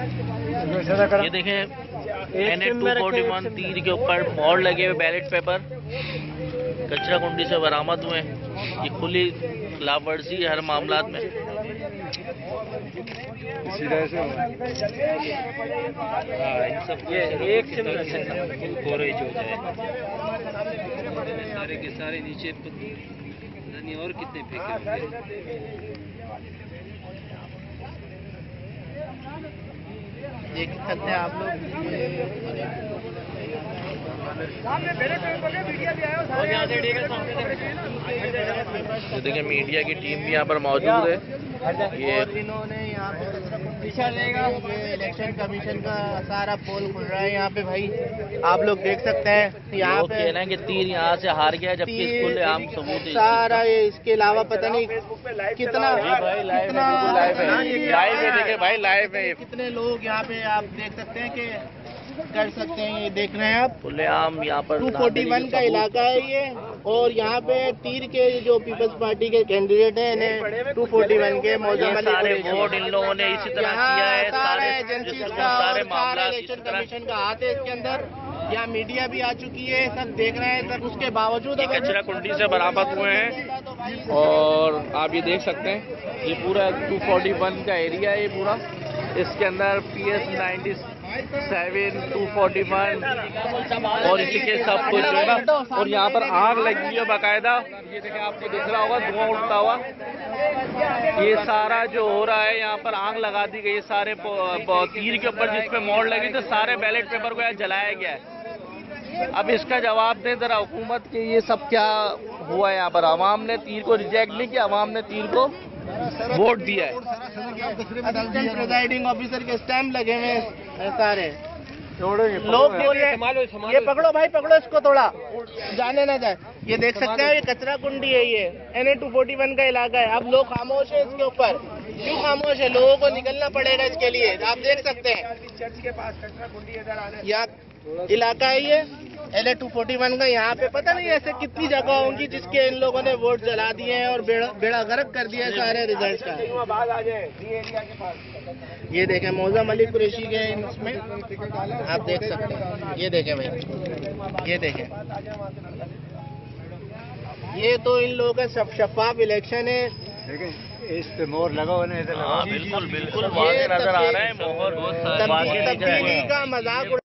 ये देखें NA-241 तीर के ऊपर मोड़ लगे हुए बैलेट पेपर कचरा कुंडी से बरामद हुए। ये खुली खिलाफवर्जी हर मामला में। ये एक कोरेज हो जाए सारे के सारे नीचे और कितने फेंके देख सकते हैं आप लोग। देखिए मीडिया की टीम भी यहाँ पर मौजूद है। ये इन्होंने यहाँ पे इलेक्शन कमीशन का सारा पोल खुल रहा है यहाँ पे भाई, आप लोग देख सकते हैं। यहाँ पे कह रहे हैं कि तीर यहाँ से हार गया, जबकि इसको आम सबूत सारा ये इसके अलावा पता नहीं कितना लाइव है। देखिए भाई लाइव है, कितने लोग यहाँ पे आप देख सकते हैं कि कर सकते हैं। ये देख रहे हैं आप खुलेआम यहाँ पर 241 का इलाका है ये, और यहाँ पे तीर के जो पीपल्स पार्टी के कैंडिडेट हैं इन्हें 241 के मौजूद सारे वोट इन लोगों ने इसी तरह किया है। सारे एजेंसी का सारे इलेक्शन कमीशन का हाथ है इसके अंदर। यहाँ मीडिया भी आ चुकी है, सब देख रहे हैं। सब उसके बावजूद कचरा कुंडी से बरामद हुए हैं और आप ये देख सकते हैं ये पूरा 241 का एरिया है। ये पूरा इसके अंदर PS 97 241 और इसी के सब कुछ जो है ना। और यहाँ पर आग लगी है बाकायदा, ये देखें आपको दिख रहा होगा धुआं उठता हुआ। ये सारा जो हो रहा है यहाँ पर आग लगा दी गई सारे तीर के ऊपर जिसपे मोड़ लगी तो सारे बैलेट पेपर को यहाँ जलाया गया है। अब इसका जवाब दें जरा हुकूमत के, ये सब क्या हुआ है यहाँ पर। अवाम ने तीर को रिजेक्ट नहीं किया, अवाम ने तीर को वोट दिया है। असिस्टेंट प्रिजाइडिंग ऑफिसर के स्टैम्प लगे हुए हैं सारे लोग बोल रहे हैं ये पकड़ो भाई पकड़ो इसको, थोड़ा जाने ना जाए। ये देख सकते हैं ये कचरा कुंडी है, ये NA-241 का इलाका है। अब लोग खामोश है इसके ऊपर। क्यों खामोश है? लोगों को निकलना पड़ेगा इसके लिए। आप देख सकते हैं चर्च के पास कचरा कुंडी यहाँ इलाका है ये NA-241 का। यहाँ पे पता नहीं ऐसे कितनी जगह होंगी जिसके इन लोगों ने वोट जला दिए हैं और बेड़ा गर्क कर दिया है सारे रिजल्ट का। ये देखें मौजम अली कुरैशी के इसमें आप देख सकते हैं। ये देखें भाई, ये देखें, ये तो इन लोगों का शफाफ इलेक्शन है। इस पे मोहर लगा हुआ है। बिल्कुल बिल्कुल नजर आ रहा है मोहर। तब्दीली का मजाक